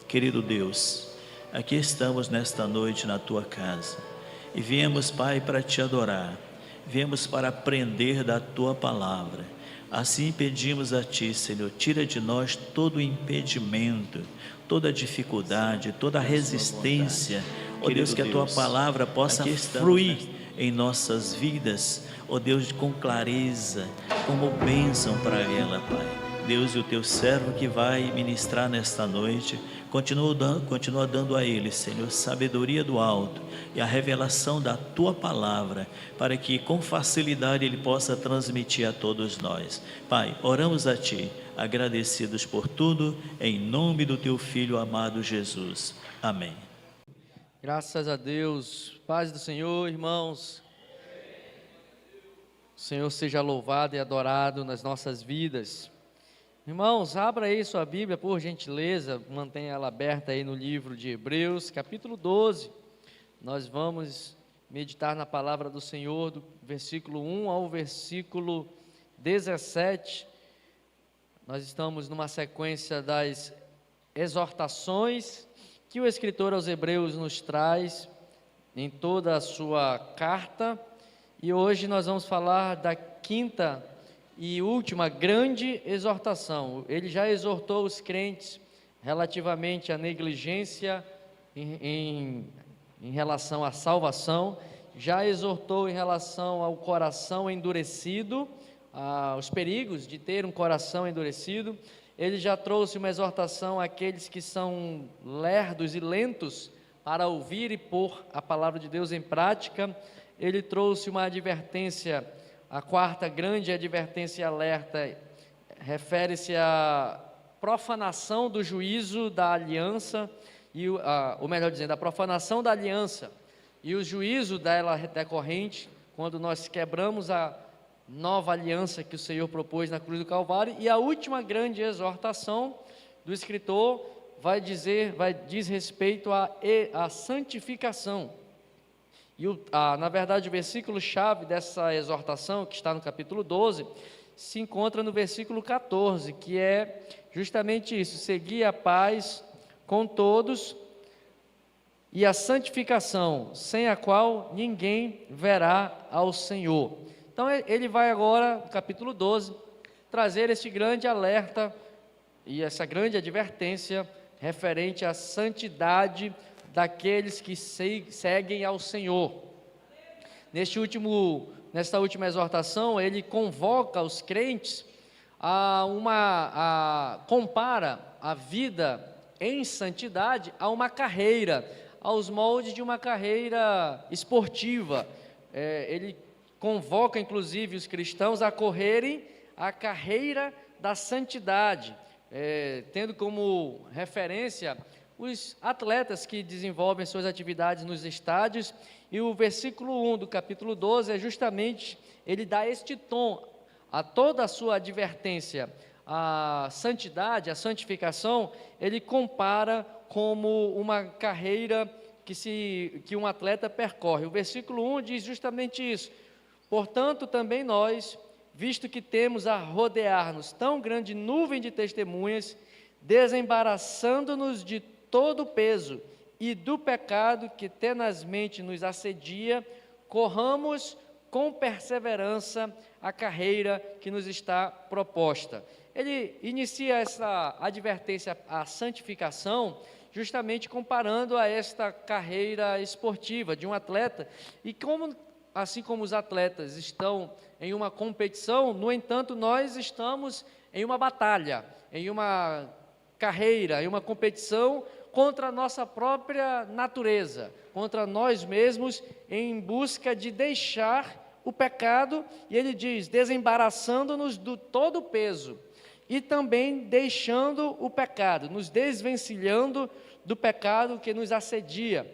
Querido Deus, aqui estamos nesta noite na Tua casa e viemos, Pai, para Te adorar, viemos para aprender da Tua palavra. Assim pedimos a Ti, Senhor, tira de nós todo o impedimento, toda dificuldade, toda resistência, ó Deus, que a Tua palavra possa fluir em nossas vidas, ó Deus, com clareza, como bênção para ela, Pai. Deus, e o Teu servo que vai ministrar nesta noite, continua dando a ele, Senhor, sabedoria do alto e a revelação da Tua palavra, para que com facilidade ele possa transmitir a todos nós. Pai, oramos a Ti, agradecidos por tudo, em nome do Teu Filho amado Jesus. Amém. Graças a Deus. Paz do Senhor, irmãos. O Senhor seja louvado e adorado nas nossas vidas. Irmãos, abra aí sua Bíblia, por gentileza, mantenha ela aberta aí no livro de Hebreus, capítulo 12. Nós vamos meditar na palavra do Senhor, do versículo 1 ao versículo 17. Nós estamos numa sequência das exortações que o escritor aos Hebreus nos traz em toda a sua carta. E hoje nós vamos falar da quinta e última grande exortação. Ele já exortou os crentes relativamente à negligência em relação à salvação, já exortou em relação ao coração endurecido, aos perigos de ter um coração endurecido. Ele já trouxe uma exortação àqueles que são lerdos e lentos para ouvir e pôr a palavra de Deus em prática. Ele trouxe uma advertência. A quarta grande advertência e alerta refere-se à profanação do juízo da aliança, ou melhor dizendo, a profanação da aliança e o juízo dela decorrente, quando nós quebramos a nova aliança que o Senhor propôs na cruz do Calvário. E a última grande exortação do escritor diz respeito à santificação. E na verdade o versículo-chave dessa exortação, que está no capítulo 12, se encontra no versículo 14, que é justamente isso: seguir a paz com todos e a santificação, sem a qual ninguém verá ao Senhor. Então ele vai agora, no capítulo 12, trazer esse grande alerta e essa grande advertência referente à santidade daqueles que seguem ao Senhor. Nesta última exortação, ele convoca os crentes compara a vida em santidade a uma carreira, aos moldes de uma carreira esportiva. Ele convoca inclusive os cristãos a correrem a carreira da santidade, tendo como referência os atletas que desenvolvem suas atividades nos estádios. E o versículo 1 do capítulo 12 é justamente, ele dá este tom a toda a sua advertência à santidade, à santificação. Ele compara como uma carreira que um atleta percorre. O versículo 1 diz justamente isso: portanto também nós, visto que temos a rodear-nos tão grande nuvem de testemunhas, desembaraçando-nos de todo o peso e do pecado que tenazmente nos assedia, corramos com perseverança a carreira que nos está proposta. Ele inicia essa advertência à santificação justamente comparando a esta carreira esportiva de um atleta, e assim como os atletas estão em uma competição, no entanto, nós estamos em uma batalha, em uma carreira, em uma competição contra a nossa própria natureza, contra nós mesmos, em busca de deixar o pecado. E ele diz, desembaraçando-nos do todo o peso, e também deixando o pecado, nos desvencilhando do pecado que nos assedia.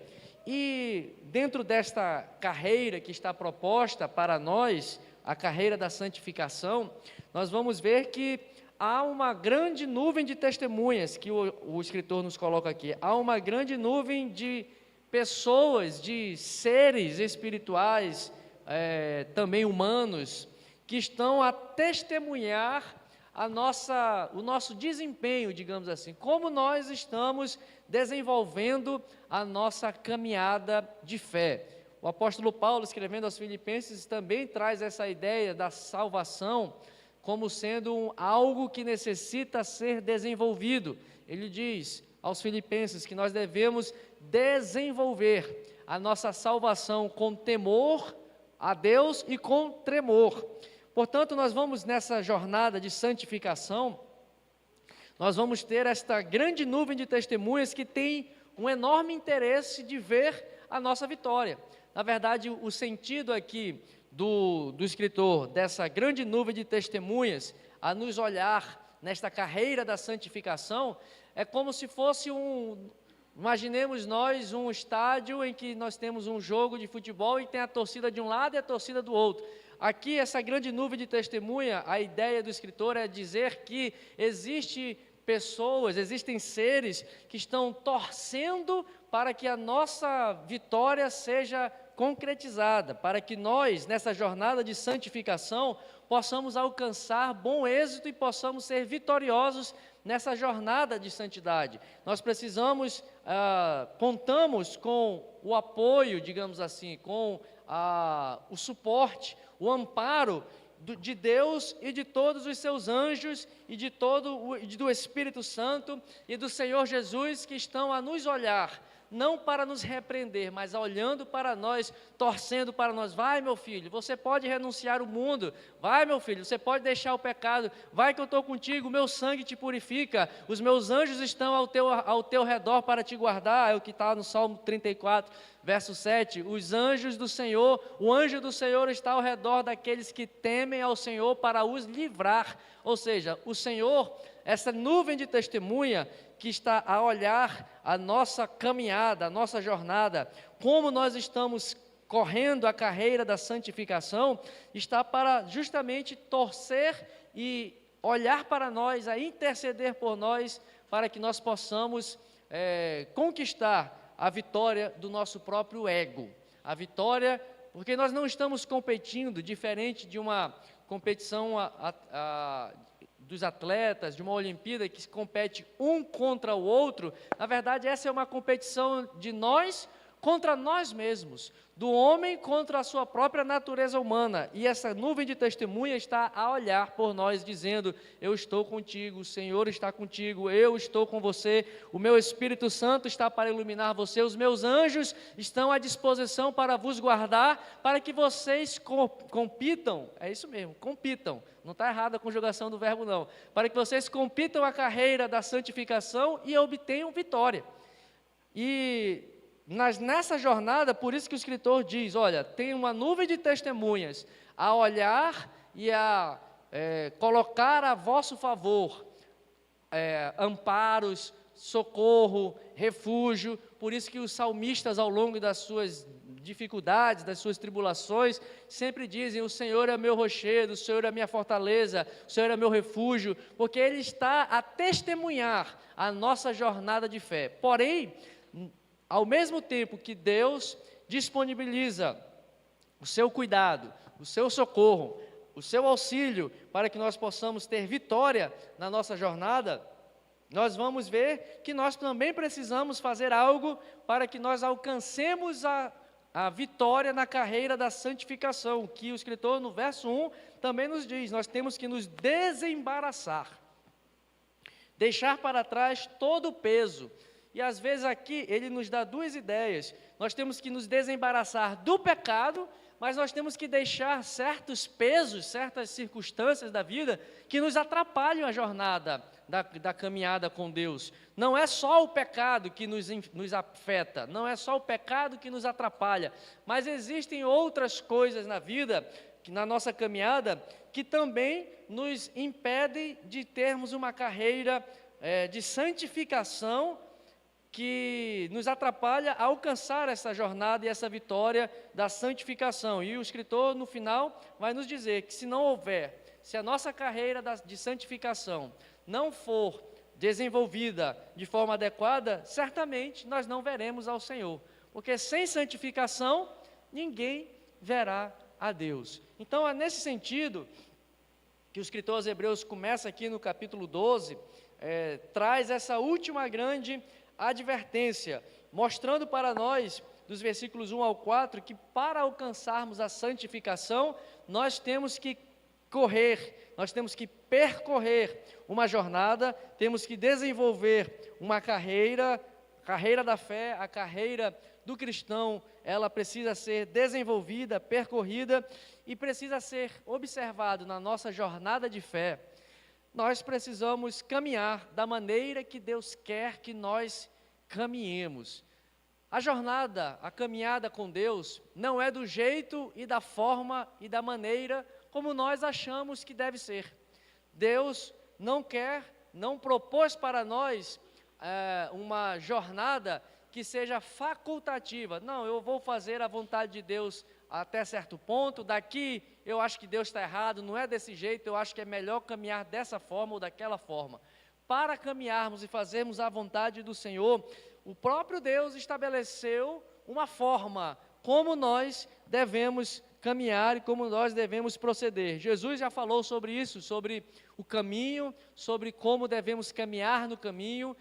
E dentro desta carreira que está proposta para nós, a carreira da santificação, nós vamos ver que há uma grande nuvem de testemunhas que o escritor nos coloca aqui. Há uma grande nuvem de pessoas, de seres espirituais, também humanos, que estão a testemunhar o nosso desempenho, digamos assim, como nós estamos desenvolvendo a nossa caminhada de fé. O apóstolo Paulo, escrevendo aos Filipenses, também traz essa ideia da salvação como sendo algo que necessita ser desenvolvido. Ele diz aos Filipenses que nós devemos desenvolver a nossa salvação com temor a Deus e com tremor. Portanto, nós vamos nessa jornada de santificação, nós vamos ter esta grande nuvem de testemunhas que tem um enorme interesse de ver a nossa vitória. Na verdade, o sentido aqui do escritor dessa grande nuvem de testemunhas a nos olhar nesta carreira da santificação é como se fosse imaginemos nós um estádio em que nós temos um jogo de futebol e tem a torcida de um lado e a torcida do outro. Aqui, essa grande nuvem de testemunha, a ideia do escritor é dizer que existem seres que estão torcendo para que a nossa vitória seja concretizada, para que nós, nessa jornada de santificação, possamos alcançar bom êxito e possamos ser vitoriosos nessa jornada de santidade. Nós contamos com o apoio, digamos assim, com o suporte, o amparo de Deus e de todos os seus anjos e do Espírito Santo e do Senhor Jesus que estão a nos olhar, não para nos repreender, mas olhando para nós, torcendo para nós. Vai, meu filho, você pode renunciar ao mundo. Vai, meu filho, você pode deixar o pecado. Vai que eu estou contigo, o meu sangue te purifica. Os meus anjos estão ao teu redor para te guardar. É o que está no Salmo 34, verso 7. Os anjos do Senhor, o anjo do Senhor está ao redor daqueles que temem ao Senhor para os livrar. Ou seja, o Senhor, essa nuvem de testemunha que está a olhar a nossa caminhada, a nossa jornada, como nós estamos correndo a carreira da santificação, está para justamente torcer e olhar para nós, a interceder por nós, para que nós possamos conquistar a vitória do nosso próprio ego. A vitória, porque nós não estamos competindo, diferente de uma competição dos atletas, de uma Olimpíada que se compete um contra o outro. Na verdade, essa é uma competição de nós contra nós mesmos, do homem contra a sua própria natureza humana, e essa nuvem de testemunha está a olhar por nós, dizendo: eu estou contigo, o Senhor está contigo, eu estou com você, o meu Espírito Santo está para iluminar você, os meus anjos estão à disposição para vos guardar, para que vocês compitam, é isso mesmo, compitam, não está errada a conjugação do verbo não, para que vocês compitam a carreira da santificação e obtenham vitória. E nessa jornada, por isso que o escritor diz: olha, tem uma nuvem de testemunhas a olhar e a colocar a vosso favor amparos, socorro, refúgio. Por isso que os salmistas, ao longo das suas dificuldades, das suas tribulações, sempre dizem: o Senhor é meu rochedo, o Senhor é minha fortaleza, o Senhor é meu refúgio, porque Ele está a testemunhar a nossa jornada de fé. Porém, ao mesmo tempo que Deus disponibiliza o seu cuidado, o seu socorro, o seu auxílio para que nós possamos ter vitória na nossa jornada, nós vamos ver que nós também precisamos fazer algo para que nós alcancemos a vitória na carreira da santificação, que o escritor no verso 1 também nos diz: nós temos que nos desembaraçar, deixar para trás todo o peso. E às vezes aqui ele nos dá duas ideias: nós temos que nos desembaraçar do pecado, mas nós temos que deixar certos pesos, certas circunstâncias da vida que nos atrapalham a jornada da caminhada com Deus. Não é só o pecado que nos afeta, não é só o pecado que nos atrapalha, mas existem outras coisas na vida, na nossa caminhada, que também nos impedem de termos uma carreira de santificação, que nos atrapalha a alcançar essa jornada e essa vitória da santificação. E o escritor, no final, vai nos dizer que se a nossa carreira de santificação não for desenvolvida de forma adequada, certamente nós não veremos ao Senhor, porque sem santificação, ninguém verá a Deus. Então, é nesse sentido que o escritor aos Hebreus começa aqui no capítulo 12, traz essa última grande advertência, mostrando para nós, dos versículos 1 ao 4, que para alcançarmos a santificação, nós temos que correr, nós temos que percorrer uma jornada, temos que desenvolver uma carreira da fé, a carreira do cristão, ela precisa ser desenvolvida, percorrida e precisa ser observado na nossa jornada de fé. Nós precisamos caminhar da maneira que Deus quer que nós caminhemos. A jornada, a caminhada com Deus, não é do jeito e da forma e da maneira como nós achamos que deve ser. Deus não propôs para nós uma jornada que seja facultativa. Não, eu vou fazer a vontade de Deus até certo ponto, daqui eu acho que Deus está errado, não é desse jeito, eu acho que é melhor caminhar dessa forma ou daquela forma. Para caminharmos e fazermos a vontade do Senhor, o próprio Deus estabeleceu uma forma como nós devemos caminhar e como nós devemos proceder. Jesus já falou sobre isso, sobre o caminho, sobre como devemos caminhar no caminho.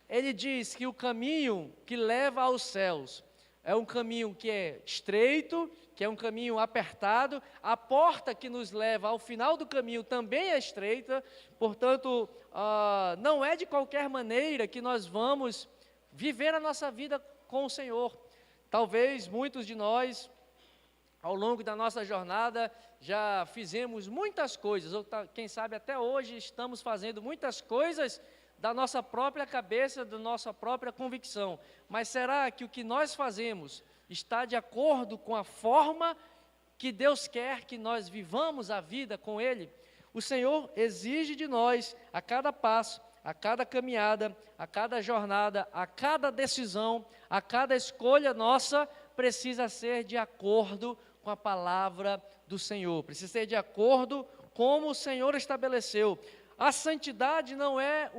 Ele diz que o caminho que leva aos céus é um caminho que é estreito, que é um caminho apertado, a porta que nos leva ao final do caminho também é estreita, portanto, não é de qualquer maneira que nós vamos viver a nossa vida com o Senhor. Talvez muitos de nós, ao longo da nossa jornada, já fizemos muitas coisas, ou quem sabe até hoje estamos fazendo muitas coisas da nossa própria cabeça, da nossa própria convicção. Mas será que o que nós fazemos está de acordo com a forma que Deus quer que nós vivamos a vida com Ele? O Senhor exige de nós, a cada passo, a cada caminhada, a cada jornada, a cada decisão, a cada escolha nossa, precisa ser de acordo com a palavra do Senhor, precisa ser de acordo com como o Senhor estabeleceu. A santidade não é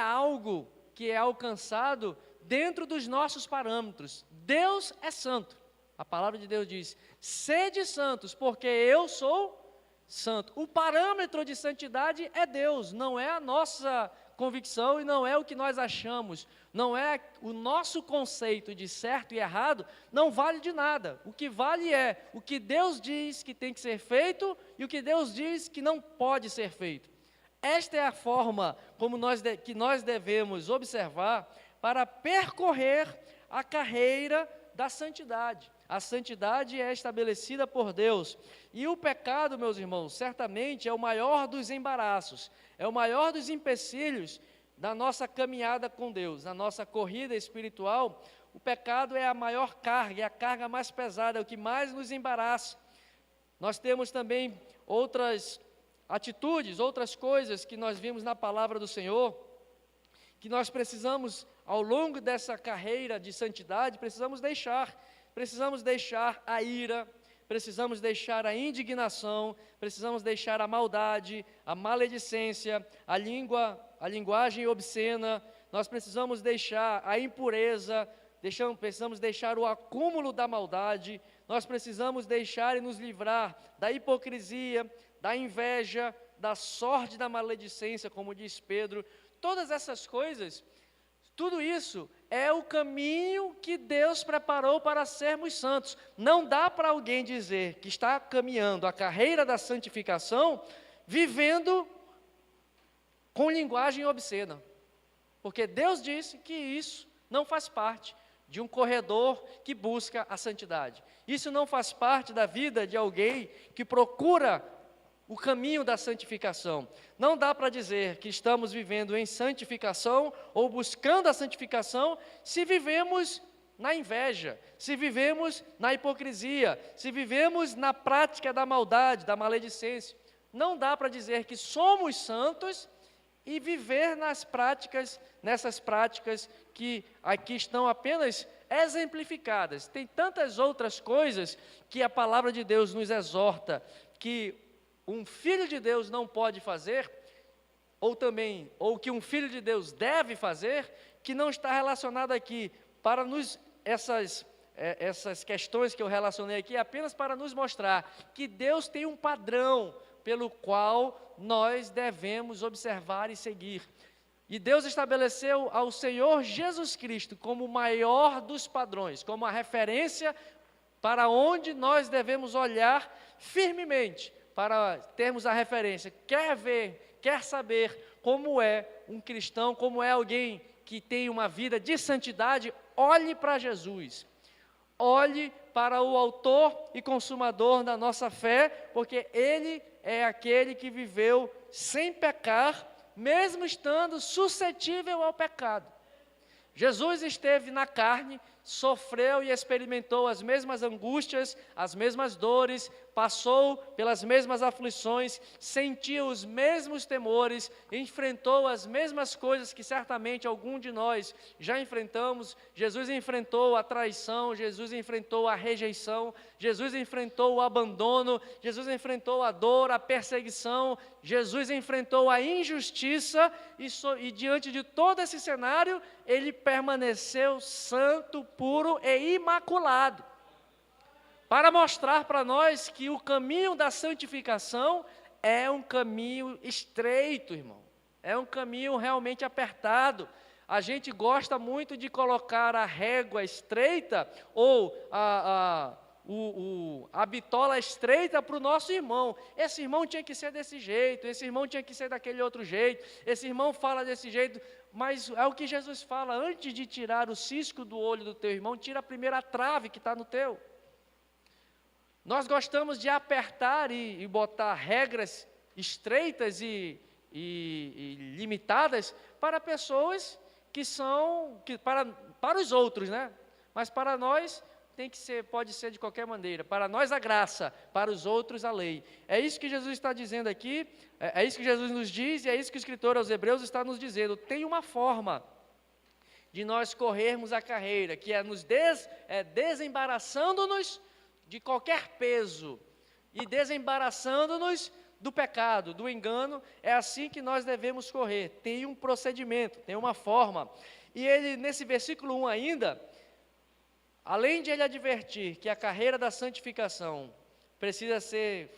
algo que é alcançado dentro dos nossos parâmetros. Deus é santo. A palavra de Deus diz: sede santos, porque eu sou santo. O parâmetro de santidade é Deus, não é a nossa convicção e não é o que nós achamos, não é o nosso conceito de certo e errado, não vale de nada. O que vale é o que Deus diz que tem que ser feito e o que Deus diz que não pode ser feito. Esta é a forma como que nós devemos observar para percorrer a carreira da santidade. A santidade é estabelecida por Deus. E o pecado, meus irmãos, certamente é o maior dos embaraços, é o maior dos empecilhos da nossa caminhada com Deus, na nossa corrida espiritual. O pecado é a maior carga, é a carga mais pesada, é o que mais nos embaraça. Nós temos também outras atitudes, outras coisas que nós vimos na palavra do Senhor, que nós precisamos, ao longo dessa carreira de santidade, precisamos deixar a ira, precisamos deixar a indignação, precisamos deixar a maldade, a maledicência, a linguagem obscena, nós precisamos deixar a impureza, precisamos deixar o acúmulo da maldade, nós precisamos deixar e nos livrar da hipocrisia, da inveja, da sorte da maledicência, como diz Pedro. Todas essas coisas, tudo isso é o caminho que Deus preparou para sermos santos. Não dá para alguém dizer que está caminhando a carreira da santificação vivendo com linguagem obscena, porque Deus disse que isso não faz parte de um corredor que busca a santidade. Isso não faz parte da vida de alguém que procura o caminho da santificação. Não dá para dizer que estamos vivendo em santificação ou buscando a santificação se vivemos na inveja, se vivemos na hipocrisia, se vivemos na prática da maldade, da maledicência. Não dá para dizer que somos santos e viver nessas práticas que aqui estão apenas exemplificadas. Tem tantas outras coisas que a palavra de Deus nos exorta, que um filho de Deus não pode fazer, ou que um filho de Deus deve fazer, que não está relacionado aqui, essas questões que eu relacionei aqui, apenas para nos mostrar que Deus tem um padrão pelo qual nós devemos observar e seguir. E Deus estabeleceu ao Senhor Jesus Cristo como o maior dos padrões, como a referência para onde nós devemos olhar firmemente, para termos a referência. Quer ver, quer saber como é um cristão, como é alguém que tem uma vida de santidade, olhe para Jesus. Olhe para o autor e consumador da nossa fé, porque Ele é aquele que viveu sem pecar, mesmo estando suscetível ao pecado. Jesus esteve na carne, sofreu e experimentou as mesmas angústias, as mesmas dores, passou pelas mesmas aflições, sentiu os mesmos temores, enfrentou as mesmas coisas que certamente algum de nós já enfrentamos. Jesus enfrentou a traição, Jesus enfrentou a rejeição, Jesus enfrentou o abandono, Jesus enfrentou a dor, a perseguição, Jesus enfrentou a injustiça e diante de todo esse cenário, Ele permaneceu santo, puro e imaculado, para mostrar para nós que o caminho da santificação é um caminho estreito, irmão, é um caminho realmente apertado. A gente gosta muito de colocar a régua estreita ou a bitola estreita para o nosso irmão. Esse irmão tinha que ser desse jeito, esse irmão tinha que ser daquele outro jeito, esse irmão fala desse jeito. Mas é o que Jesus fala: antes de tirar o cisco do olho do teu irmão, tira a primeira trave que está no teu. Nós gostamos de apertar e botar regras estreitas e limitadas para pessoas para os outros, né? Mas para nós tem que ser, pode ser de qualquer maneira. Para nós a graça, para os outros a lei. É isso que Jesus está dizendo aqui, é isso que Jesus nos diz, e é isso que o escritor aos Hebreus está nos dizendo. Tem uma forma de nós corrermos a carreira, que é desembaraçando-nos de qualquer peso e desembaraçando-nos do pecado, do engano. É assim que nós devemos correr. Tem um procedimento, tem uma forma. E ele, nesse versículo 1 ainda, além de ele advertir que a carreira da santificação precisa ser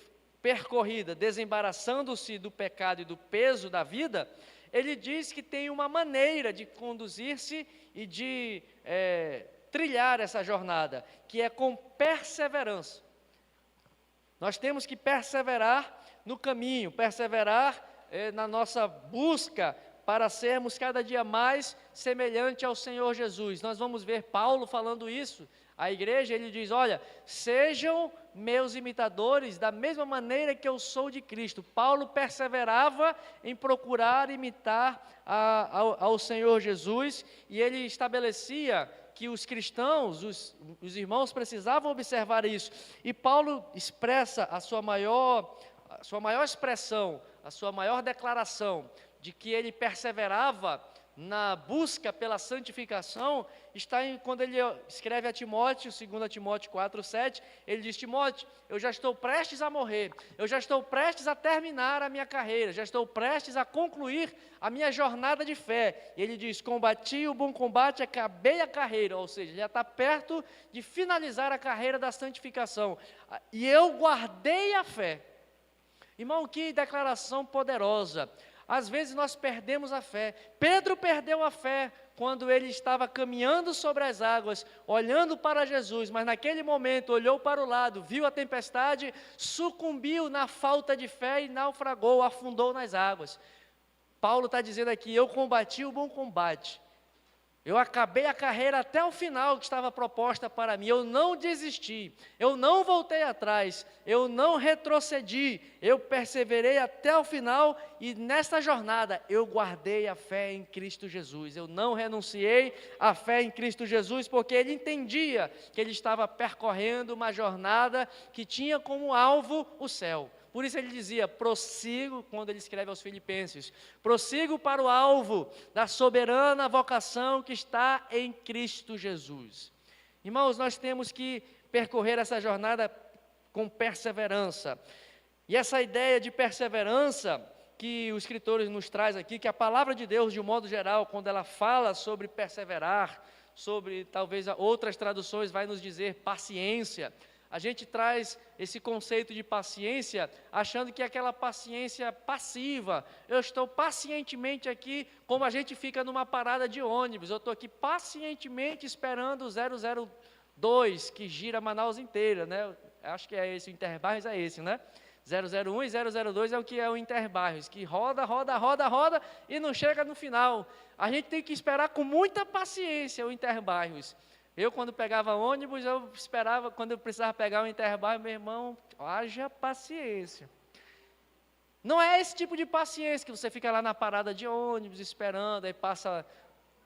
percorrida desembaraçando-se do pecado e do peso da vida, ele diz que tem uma maneira de conduzir-se e de trilhar essa jornada, que é com perseverança. Nós temos que perseverar no caminho, perseverar na nossa busca para sermos cada dia mais semelhante ao Senhor Jesus. Nós vamos ver Paulo falando isso à igreja. Ele diz: olha, sejam meus imitadores da mesma maneira que eu sou de Cristo. Paulo perseverava em procurar imitar ao Senhor Jesus, e ele estabelecia que os cristãos, os irmãos precisavam observar isso. E Paulo expressa a sua maior expressão, a sua maior declaração de que ele perseverava na busca pela santificação, está quando ele escreve a Timóteo, 2 Timóteo 4:7, ele diz: Timóteo, eu já estou prestes a morrer, eu já estou prestes a terminar a minha carreira, já estou prestes a concluir a minha jornada de fé. E ele diz: combati o bom combate, acabei a carreira, ou seja, já está perto de finalizar a carreira da santificação, e eu guardei a fé. Irmão, que declaração poderosa. Às vezes nós perdemos a fé. Pedro perdeu a fé quando ele estava caminhando sobre as águas, olhando para Jesus, mas naquele momento olhou para o lado, viu a tempestade, sucumbiu na falta de fé e naufragou, afundou nas águas. Paulo está dizendo aqui: eu combati o bom combate, eu acabei a carreira até o final que estava proposta para mim, eu não desisti, eu não voltei atrás, eu não retrocedi, eu perseverei até o final, e nesta jornada eu guardei a fé em Cristo Jesus. Eu não renunciei à fé em Cristo Jesus, porque ele entendia que ele estava percorrendo uma jornada que tinha como alvo o céu. Por isso ele dizia: prossigo, quando ele escreve aos Filipenses, prossigo para o alvo da soberana vocação que está em Cristo Jesus. Irmãos, nós temos que percorrer essa jornada com perseverança. E essa ideia de perseverança que os escritores nos traz aqui, que a palavra de Deus, de um modo geral, quando ela fala sobre perseverar, sobre talvez outras traduções vai nos dizer paciência, a gente traz esse conceito de paciência, achando que é aquela paciência passiva. Eu estou pacientemente aqui, como a gente fica numa parada de ônibus. Eu estou aqui pacientemente esperando o 002, que gira Manaus inteira, né? Acho que é esse, o Interbairros é esse, né? 001 e 002 é o que é o Interbairros, que roda e não chega no final. A gente tem que esperar com muita paciência o Interbairros. Eu, quando pegava ônibus, eu esperava, quando eu precisava pegar o Interbairros, meu irmão, haja paciência. Não é esse tipo de paciência que você fica lá na parada de ônibus esperando, aí passa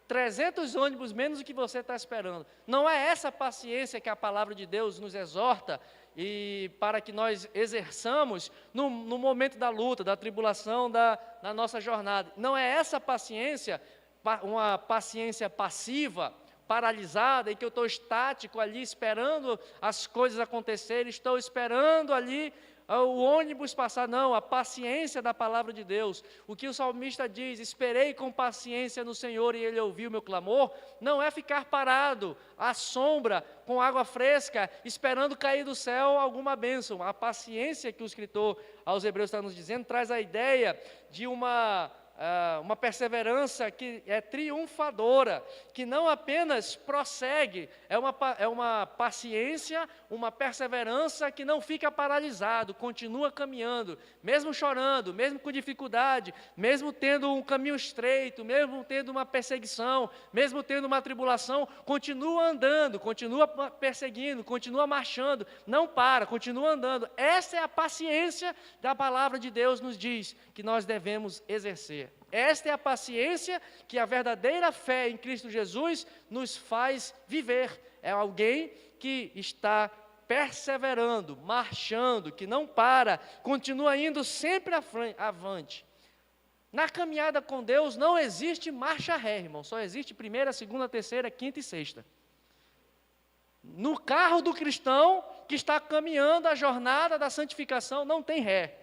300 ônibus menos do que você está esperando. Não é essa paciência que a palavra de Deus nos exorta e para que nós exerçamos no momento da luta, da tribulação, da nossa jornada. Não é essa paciência, uma paciência passiva, paralisada, em que eu estou estático ali, esperando as coisas acontecerem, estou esperando ali o ônibus passar. Não, a paciência da palavra de Deus. O que o salmista diz, esperei com paciência no Senhor e Ele ouviu meu clamor, não é ficar parado, à sombra, com água fresca, esperando cair do céu alguma bênção. A paciência que o escritor aos Hebreus está nos dizendo, traz a ideia de uma perseverança que é triunfadora, que não apenas prossegue, é uma paciência, uma perseverança que não fica paralisado, continua caminhando, mesmo chorando, mesmo com dificuldade, mesmo tendo um caminho estreito, mesmo tendo uma perseguição, mesmo tendo uma tribulação, continua andando, continua perseguindo, continua marchando, não para, continua andando. Essa é a paciência da palavra de Deus nos diz que nós devemos exercer. Esta é a paciência que a verdadeira fé em Cristo Jesus nos faz viver. É alguém que está perseverando, marchando, que não para, continua indo sempre avante. Na caminhada com Deus não existe marcha ré, irmão, só existe primeira, segunda, terceira, quinta e sexta. No carro do cristão que está caminhando a jornada da santificação, não tem ré.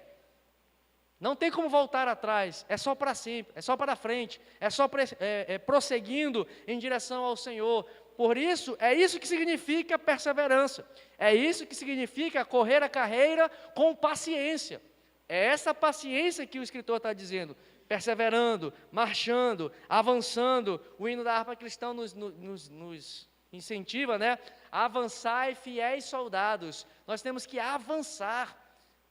Não tem como voltar atrás, é só para sempre, é só para frente, é só prosseguindo em direção ao Senhor. Por isso, é isso que significa perseverança, é isso que significa correr a carreira com paciência. É essa paciência que o escritor está dizendo, perseverando, marchando, avançando. O hino da harpa cristã nos incentiva, né? Avançai, fiéis soldados. Nós temos que avançar.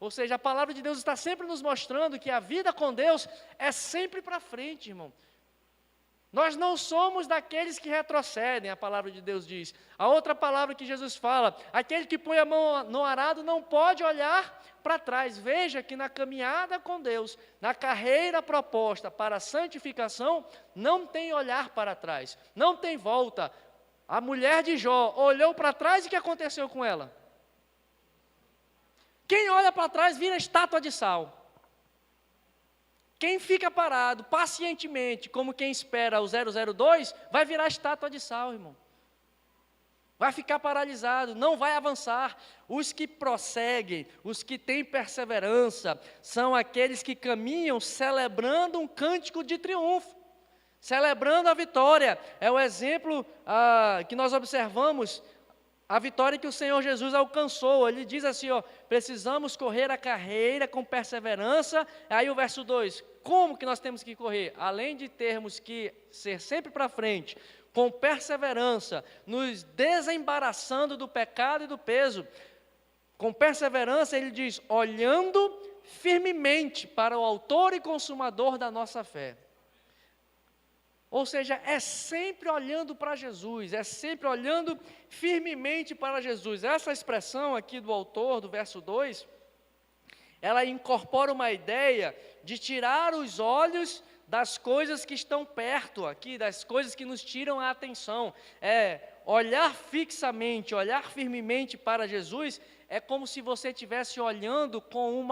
Ou seja, a palavra de Deus está sempre nos mostrando que a vida com Deus é sempre para frente, irmão. Nós não somos daqueles que retrocedem, a palavra de Deus diz. A outra palavra que Jesus fala, aquele que põe a mão no arado não pode olhar para trás. Veja que na caminhada com Deus, na carreira proposta para a santificação, não tem olhar para trás, não tem volta. A mulher de Jó olhou para trás e o que aconteceu com ela? Quem olha para trás vira estátua de sal. Quem fica parado pacientemente, como quem espera o 002, vai virar estátua de sal, irmão. Vai ficar paralisado, não vai avançar. Os que prosseguem, os que têm perseverança, são aqueles que caminham celebrando um cântico de triunfo, celebrando a vitória. É o exemplo que nós observamos, a vitória que o Senhor Jesus alcançou. Ele diz assim, precisamos correr a carreira com perseverança. Aí o verso 2, como que nós temos que correr? Além de termos que ser sempre para frente, com perseverança, nos desembaraçando do pecado e do peso. Com perseverança, ele diz, olhando firmemente para o autor e consumador da nossa fé. Ou seja, é sempre olhando para Jesus, é sempre olhando firmemente para Jesus. Essa expressão aqui do autor, do verso 2, ela incorpora uma ideia de tirar os olhos das coisas que estão perto aqui, das coisas que nos tiram a atenção. Olhar fixamente, olhar firmemente para Jesus, é como se você estivesse olhando como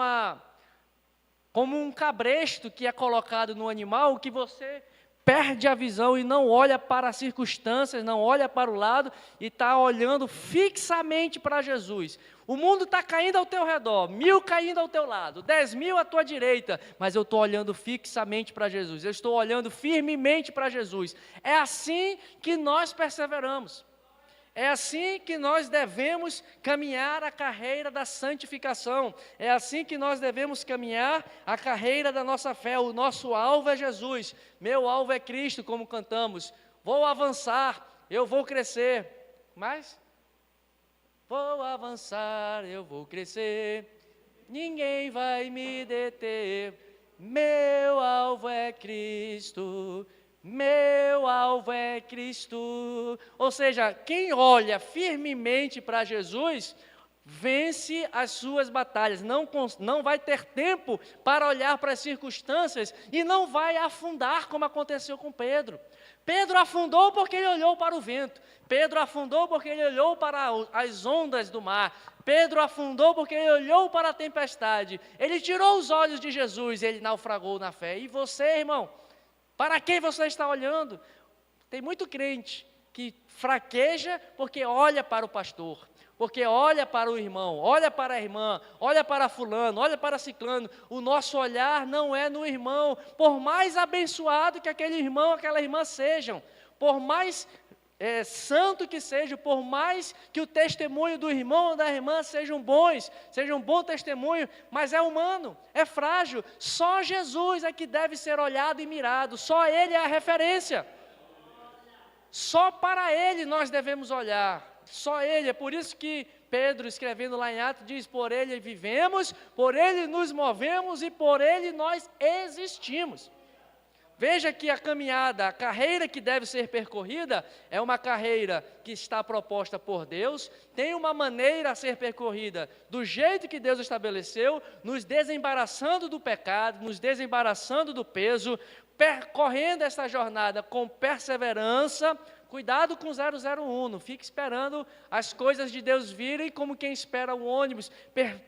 um cabresto que é colocado no animal, que você perde a visão e não olha para as circunstâncias, não olha para o lado e está olhando fixamente para Jesus. O mundo está caindo ao teu redor, 1000 caindo ao teu lado, 10.000 à tua direita, mas eu estou olhando fixamente para Jesus, eu estou olhando firmemente para Jesus. É assim que nós perseveramos. É assim que nós devemos caminhar a carreira da santificação. É assim que nós devemos caminhar a carreira da nossa fé. O nosso alvo é Jesus. Meu alvo é Cristo, como cantamos. Vou avançar, eu vou crescer. Mas vou avançar, eu vou crescer. Ninguém vai me deter. Meu alvo é Cristo. Meu alvo é Cristo. Ou seja, quem olha firmemente para Jesus, vence as suas batalhas, não vai ter tempo para olhar para as circunstâncias e não vai afundar como aconteceu com Pedro. Pedro afundou porque ele olhou para o vento, Pedro afundou porque ele olhou para as ondas do mar, Pedro afundou porque ele olhou para a tempestade, ele tirou os olhos de Jesus e ele naufragou na fé. E você, irmão, para quem você está olhando? Tem muito crente que fraqueja porque olha para o pastor, porque olha para o irmão, olha para a irmã, olha para fulano, olha para ciclano. O nosso olhar não é no irmão, por mais abençoado que aquele irmão, aquela irmã sejam, por mais santo que seja, por mais que o testemunho do irmão ou da irmã sejam bons, seja um bom testemunho, mas é humano, é frágil. Só Jesus é que deve ser olhado e mirado, só Ele é a referência. Só para Ele nós devemos olhar, só Ele. É por isso que Pedro, escrevendo lá em Atos, diz: por Ele vivemos, por Ele nos movemos e por Ele nós existimos. Veja que a caminhada, a carreira que deve ser percorrida, é uma carreira que está proposta por Deus, tem uma maneira a ser percorrida do jeito que Deus estabeleceu, nos desembaraçando do pecado, nos desembaraçando do peso, percorrendo essa jornada com perseverança. Cuidado com 001, não fique esperando as coisas de Deus virem como quem espera o ônibus.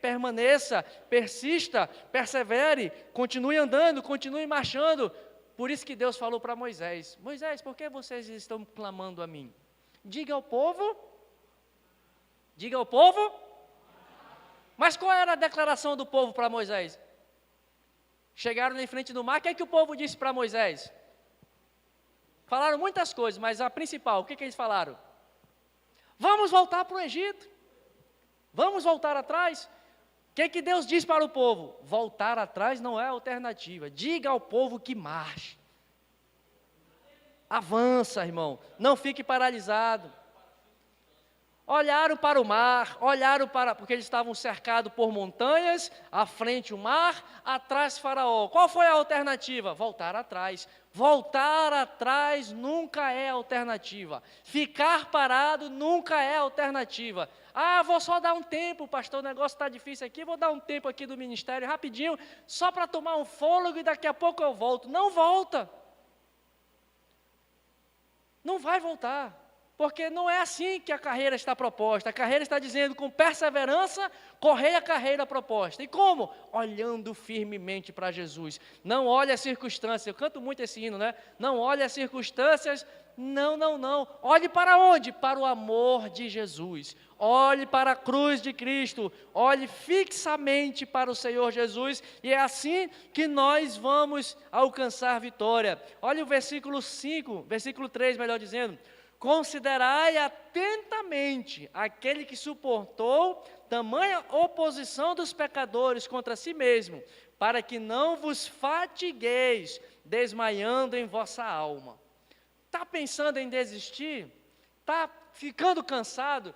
Permaneça, persista, persevere, continue andando, continue marchando. Por isso que Deus falou para Moisés: Moisés, por que vocês estão clamando a mim? Diga ao povo. Mas qual era a declaração do povo para Moisés? Chegaram em frente do mar, o que é que o povo disse para Moisés? Falaram muitas coisas, mas a principal, o que eles falaram? Vamos voltar para o Egito. Vamos voltar atrás. O que Deus diz para o povo? Voltar atrás não é alternativa. Diga ao povo que marche. Avança, irmão. Não fique paralisado. Olharam para o mar, porque eles estavam cercados por montanhas, à frente o mar, atrás Faraó. Qual foi a alternativa? Voltar atrás. Voltar atrás nunca é alternativa. Ficar parado nunca é alternativa. Ah, vou só dar um tempo, pastor, o negócio está difícil aqui, vou dar um tempo aqui do ministério, rapidinho, só para tomar um fôlego e daqui a pouco eu volto. Não volta. Não vai voltar. Porque não é assim que a carreira está proposta. A carreira está dizendo, com perseverança, correi a carreira proposta. E como? Olhando firmemente para Jesus. Não olhe as circunstâncias. Eu canto muito esse hino, né? Não olhe as circunstâncias. Não. Olhe para onde? Para o amor de Jesus. Olhe para a cruz de Cristo. Olhe fixamente para o Senhor Jesus. E é assim que nós vamos alcançar vitória. Olha o versículo 5, versículo 3, melhor dizendo. Considerai atentamente aquele que suportou tamanha oposição dos pecadores contra si mesmo, para que não vos fatigueis, desmaiando em vossa alma. Está pensando em desistir? Está ficando cansado?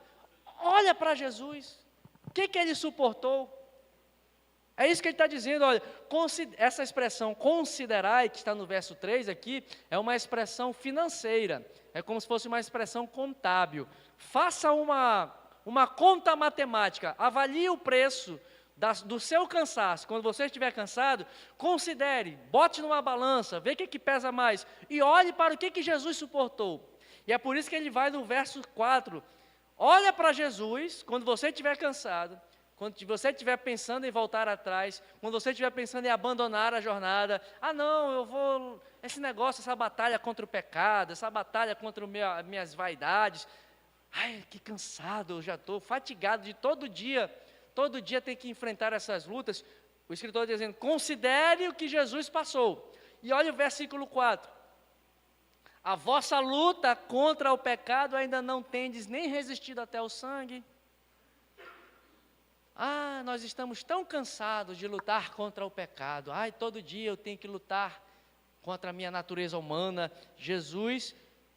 Olha para Jesus. O que ele suportou? É isso que ele está dizendo, olha, essa expressão considerai, que está no verso 3 aqui, é uma expressão financeira, é como se fosse uma expressão contábil. Faça uma conta matemática, avalie o preço do seu cansaço. Quando você estiver cansado, considere, bote numa balança, vê o que pesa mais, e olhe para o que Jesus suportou. E é por isso que ele vai no verso 4, olha para Jesus, quando você estiver cansado, quando você estiver pensando em voltar atrás, quando você estiver pensando em abandonar a jornada, esse negócio, essa batalha contra o pecado, essa batalha contra minhas vaidades, ai, que cansado, eu já estou fatigado de todo dia ter que enfrentar essas lutas. O escritor está dizendo, considere o que Jesus passou. E olha o versículo 4. A vossa luta contra o pecado ainda não tendes nem resistido até o sangue. Nós estamos tão cansados de lutar contra o pecado. Todo dia eu tenho que lutar contra a minha natureza humana. Jesus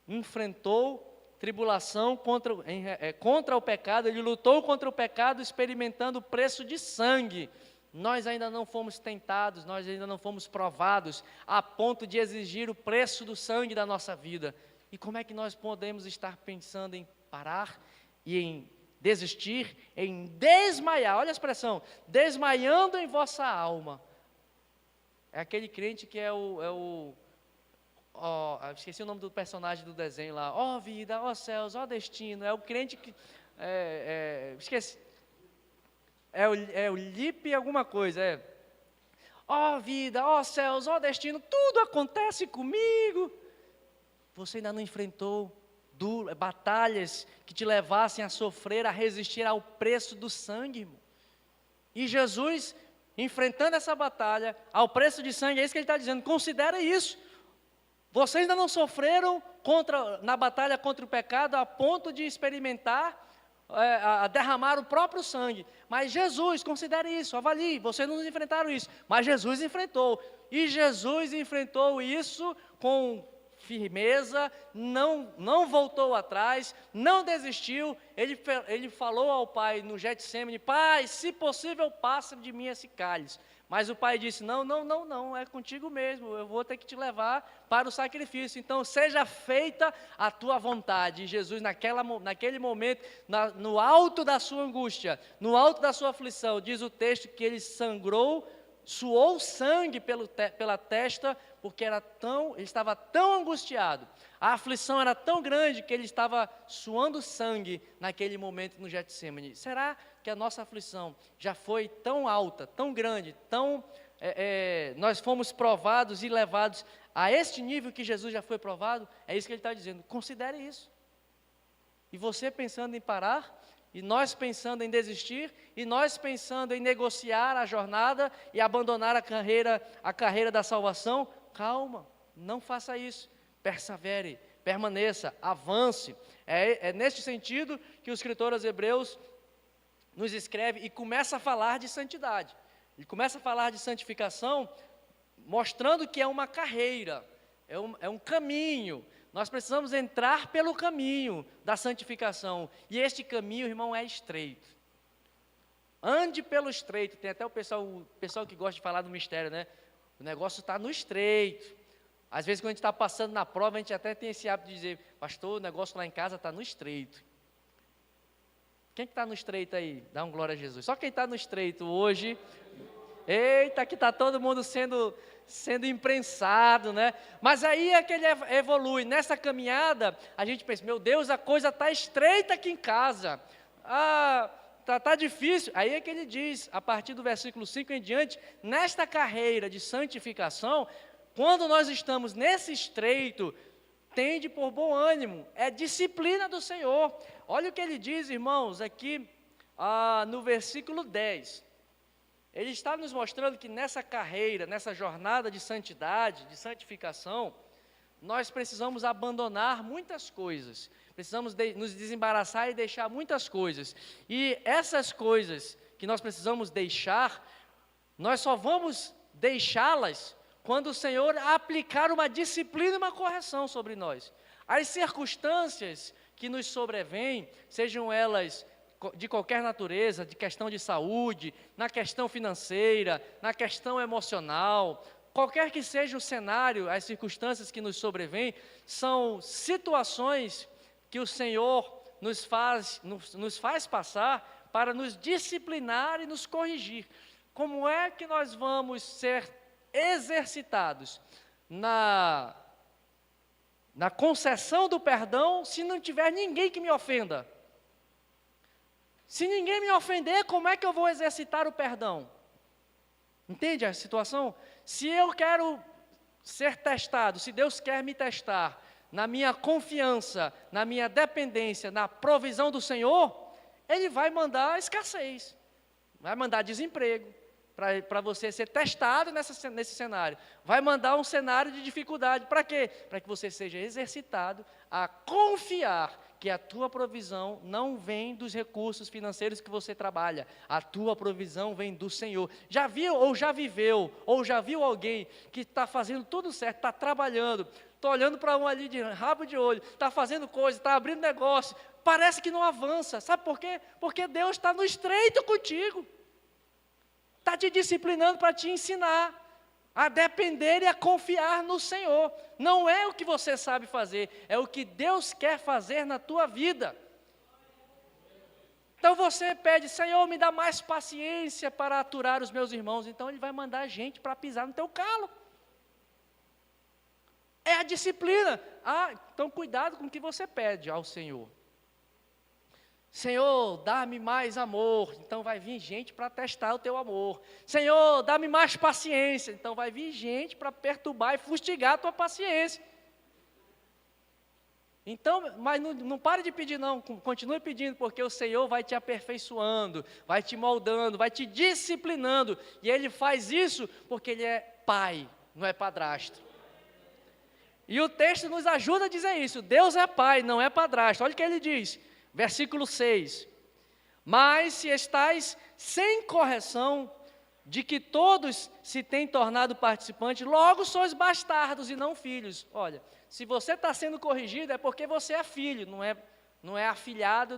enfrentou tribulação contra o pecado, ele lutou contra o pecado experimentando o preço de sangue. Nós ainda não fomos tentados, nós ainda não fomos provados a ponto de exigir o preço do sangue da nossa vida. E como é que nós podemos estar pensando em parar e em desistir, em desmaiar? Olha a expressão, desmaiando em vossa alma. É aquele crente que esqueci o nome do personagem do desenho lá. Ó vida, ó céus, ó destino. É o crente que esqueci. É o Lipe alguma coisa, Ó vida, ó céus, ó destino, tudo acontece comigo. Você ainda não enfrentou batalhas que te levassem a sofrer, a resistir ao preço do sangue, irmão. E Jesus, enfrentando essa batalha, ao preço de sangue, é isso que ele está dizendo, considera isso. Vocês ainda não sofreram na batalha contra o pecado, a ponto de experimentar, a derramar o próprio sangue, mas Jesus, considere isso, avalie, vocês não enfrentaram isso, mas Jesus enfrentou, e Jesus enfrentou isso com firmeza, não voltou atrás, não desistiu, ele falou ao Pai no Getsêmani, Pai, se possível passa de mim esse cálice, mas o Pai disse, não, é contigo mesmo, eu vou ter que te levar para o sacrifício, então seja feita a tua vontade. E Jesus naquele momento, no alto da sua angústia, no alto da sua aflição, diz o texto que ele suou sangue pela testa, porque ele estava tão angustiado, a aflição era tão grande que ele estava suando sangue naquele momento no Getsêmani. Será que a nossa aflição já foi tão alta, tão grande, nós fomos provados e levados a este nível que Jesus já foi provado? É isso que ele está dizendo, considere isso. E você pensando em parar, e nós pensando em desistir, e nós pensando em negociar a jornada e abandonar a carreira da salvação, calma, não faça isso, persevere, permaneça, avance. É neste sentido que o escritor aos Hebreus nos escreve e começa a falar de santidade. Ele começa a falar de santificação, mostrando que é uma carreira, é um caminho. Nós precisamos entrar pelo caminho da santificação. E este caminho, irmão, é estreito. Ande pelo estreito. Tem até o pessoal que gosta de falar do mistério, né? O negócio está no estreito. Às vezes, quando a gente está passando na prova, a gente até tem esse hábito de dizer, pastor, o negócio lá em casa está no estreito. Quem que está no estreito aí? Dá um glória a Jesus. Só quem está no estreito hoje, eita, que está todo mundo sendo imprensado, né? Mas aí é que ele evolui. Nessa caminhada, a gente pensa, meu Deus, a coisa está estreita aqui em casa. Tá difícil. Aí é que ele diz, a partir do versículo 5 em diante, nesta carreira de santificação, quando nós estamos nesse estreito, tende por bom ânimo, é disciplina do Senhor. Olha o que ele diz, irmãos, aqui no versículo 10. Ele está nos mostrando que nessa carreira, nessa jornada de santidade, de santificação, nós precisamos abandonar muitas coisas, precisamos nos desembaraçar e deixar muitas coisas. E essas coisas que nós precisamos deixar, nós só vamos deixá-las quando o Senhor aplicar uma disciplina e uma correção sobre nós. As circunstâncias que nos sobrevêm, sejam elas de qualquer natureza, de questão de saúde, na questão financeira, na questão emocional, qualquer que seja o cenário, as circunstâncias que nos sobrevêm, são situações que o Senhor nos faz passar para nos disciplinar e nos corrigir. Como é que nós vamos ser exercitados na concessão do perdão se não tiver ninguém que me ofenda? Se ninguém me ofender, como é que eu vou exercitar o perdão? Entende a situação? Se eu quero ser testado, se Deus quer me testar na minha confiança, na minha dependência, na provisão do Senhor, Ele vai mandar escassez, vai mandar desemprego, para você ser testado nesse cenário. Vai mandar um cenário de dificuldade. Para quê? Para que você seja exercitado a confiar que a tua provisão não vem dos recursos financeiros que você trabalha. A tua provisão vem do Senhor. Já viu ou já viveu, ou já viu alguém que está fazendo tudo certo, está trabalhando, está olhando para um ali de rabo de olho, está fazendo coisa, está abrindo negócio, parece que não avança. Sabe por quê? Porque Deus está no estreito contigo. Está te disciplinando para te ensinar a depender e a confiar no Senhor. Não é o que você sabe fazer, é o que Deus quer fazer na tua vida. Então você pede: Senhor, me dá mais paciência para aturar os meus irmãos. Então Ele vai mandar gente para pisar no teu calo. É a disciplina. Então cuidado com o que você pede ao Senhor. Senhor, dá-me mais amor. Então vai vir gente para testar o teu amor. Senhor, dá-me mais paciência. Então vai vir gente para perturbar e fustigar a tua paciência. Então, mas não pare de pedir não, continue pedindo, porque o Senhor vai te aperfeiçoando, vai te moldando, vai te disciplinando. E Ele faz isso porque Ele é pai, não é padrasto. E o texto nos ajuda a dizer isso. Deus é pai, não é padrasto. Olha o que Ele diz. Versículo 6, mas se estais sem correção, de que todos se têm tornado participantes, logo sois bastardos e não filhos. Olha, se você está sendo corrigido é porque você é filho, não é afilhado,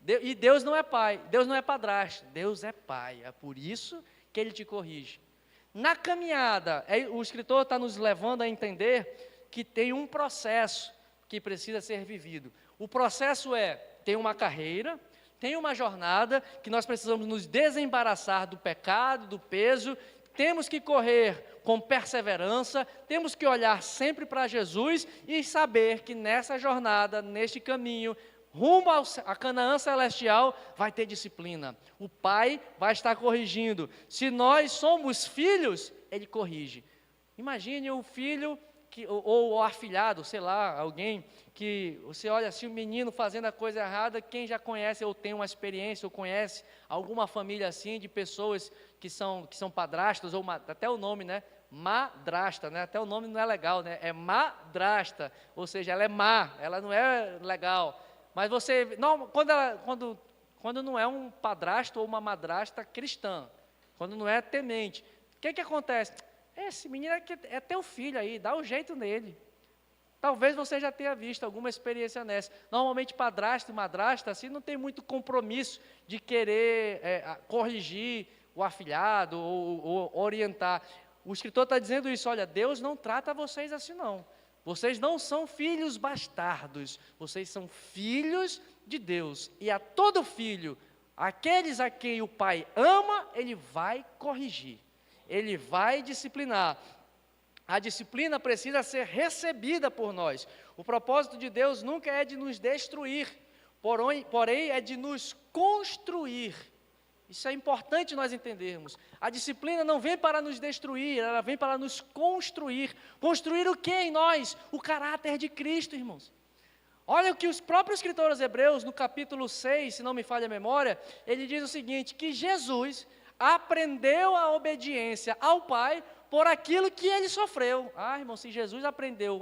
e Deus não é pai, Deus não é padrasto, Deus é pai, é por isso que Ele te corrige. Na caminhada, o escritor está nos levando a entender que tem um processo que precisa ser vivido. O processo tem uma carreira, tem uma jornada, que nós precisamos nos desembaraçar do pecado, do peso, temos que correr com perseverança, temos que olhar sempre para Jesus e saber que nessa jornada, neste caminho, rumo a Canaã celestial, vai ter disciplina. O Pai vai estar corrigindo. Se nós somos filhos, Ele corrige. Imagine o filho ou o afilhado, sei lá, alguém que você olha assim, o menino fazendo a coisa errada. Quem já conhece ou tem uma experiência ou conhece alguma família assim, de pessoas que são padrastas, ou até o nome, né? Madrasta, né? Até o nome não é legal, né? É madrasta, ou seja, ela é má, ela não é legal. Mas você, não, quando não é um padrasto ou uma madrasta cristã, quando não é temente, o que acontece? Esse menino é teu filho aí, dá um jeito nele. Talvez você já tenha visto alguma experiência nessa. Normalmente padrasto e madrasta assim, não tem muito compromisso de querer corrigir o afilhado ou orientar. O escritor está dizendo isso: olha, Deus não trata vocês assim não. Vocês não são filhos bastardos, vocês são filhos de Deus. E a todo filho, aqueles a quem o Pai ama, Ele vai corrigir. Ele vai disciplinar. A disciplina precisa ser recebida por nós. O propósito de Deus nunca é de nos destruir, porém é de nos construir. Isso é importante nós entendermos. A disciplina não vem para nos destruir, ela vem para nos construir. Construir o que em nós? O caráter de Cristo, irmãos. Olha o que os próprios escritores hebreus, no capítulo 6, se não me falha a memória, ele diz o seguinte, que Jesus aprendeu a obediência ao Pai por aquilo que Ele sofreu. Irmão, se Jesus aprendeu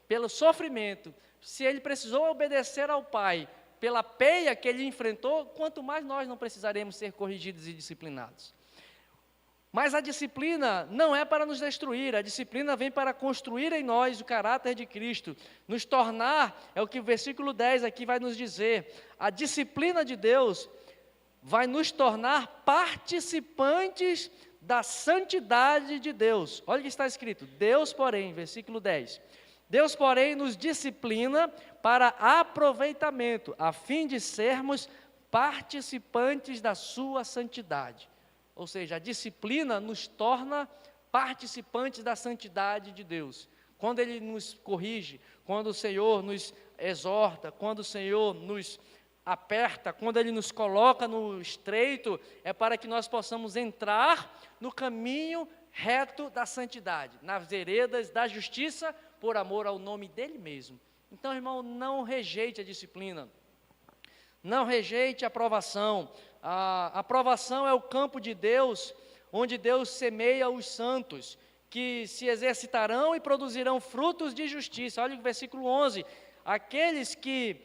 pelo sofrimento, se Ele precisou obedecer ao Pai pela peia que Ele enfrentou, quanto mais nós não precisaremos ser corrigidos e disciplinados. Mas a disciplina não é para nos destruir, a disciplina vem para construir em nós o caráter de Cristo, nos tornar, é o que o versículo 10 aqui vai nos dizer, a disciplina de Deus vai nos tornar participantes da santidade de Deus. Olha o que está escrito, Deus porém, versículo 10, Deus porém nos disciplina para aproveitamento, a fim de sermos participantes da sua santidade. Ou seja, a disciplina nos torna participantes da santidade de Deus. Quando Ele nos corrige, quando o Senhor nos exorta, quando o Senhor nos aperta, quando Ele nos coloca no estreito, é para que nós possamos entrar no caminho reto da santidade, nas veredas da justiça, por amor ao nome dEle mesmo. Então, irmão, não rejeite a disciplina, não rejeite a provação. a provação é o campo de Deus, onde Deus semeia os santos, que se exercitarão e produzirão frutos de justiça. Olha o versículo 11, aqueles que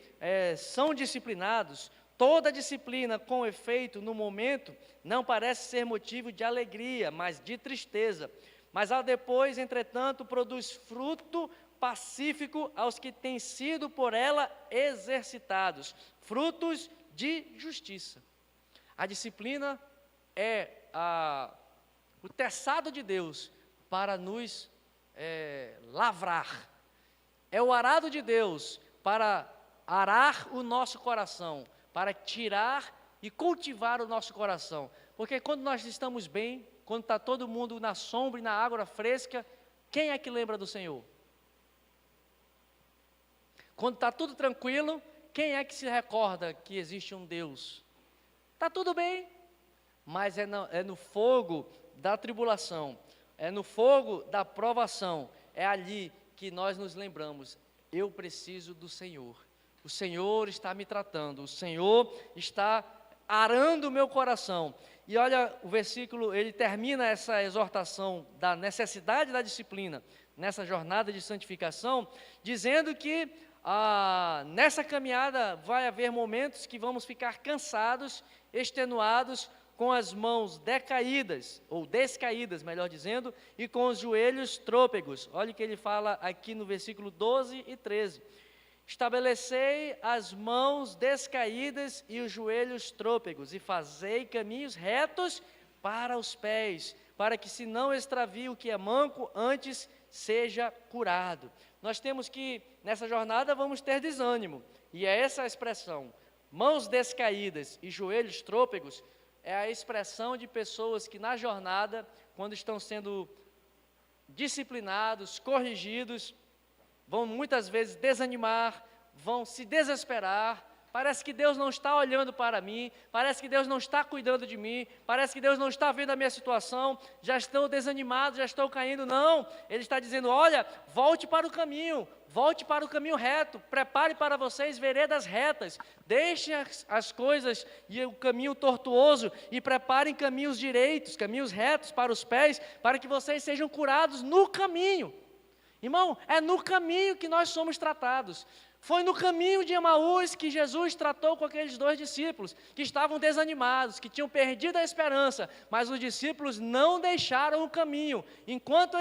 são disciplinados, toda disciplina com efeito no momento, não parece ser motivo de alegria, mas de tristeza. Mas ao depois, entretanto, produz fruto pacífico aos que têm sido por ela exercitados, frutos de justiça. A disciplina é o teçado de Deus para nos lavrar. É o arado de Deus para arar o nosso coração, para tirar e cultivar o nosso coração. Porque quando nós estamos bem, quando está todo mundo na sombra e na água fresca, quem é que lembra do Senhor? Quando está tudo tranquilo, quem é que se recorda que existe um Deus? Está tudo bem, mas é no fogo da tribulação, é no fogo da provação, é ali que nós nos lembramos, eu preciso do Senhor, o Senhor está me tratando, o Senhor está arando o meu coração. E olha, o versículo, ele termina essa exortação da necessidade da disciplina, nessa jornada de santificação, dizendo que nessa caminhada vai haver momentos que vamos ficar cansados, extenuados, com as mãos decaídas, ou descaídas, melhor dizendo, e com os joelhos trôpegos. Olha o que ele fala aqui no versículo 12 e 13. Estabelecei as mãos descaídas e os joelhos trôpegos, e fazei caminhos retos para os pés, para que se não extravie o que é manco, antes seja curado. Nós temos que, nessa jornada, vamos ter desânimo, e é essa a expressão, mãos descaídas e joelhos trôpegos, é a expressão de pessoas que na jornada, quando estão sendo disciplinados, corrigidos, vão muitas vezes desanimar, vão se desesperar, parece que Deus não está olhando para mim, parece que Deus não está cuidando de mim, parece que Deus não está vendo a minha situação, já estou desanimado, já estou caindo. Não, Ele está dizendo, olha, volte para o caminho reto, prepare para vocês veredas retas, deixem as coisas e o caminho tortuoso e preparem caminhos direitos, caminhos retos para os pés, para que vocês sejam curados no caminho. Irmão, é no caminho que nós somos tratados. Foi no caminho de Emaús que Jesus tratou com aqueles 2 discípulos, que estavam desanimados, que tinham perdido a esperança, mas os discípulos não deixaram o caminho, enquanto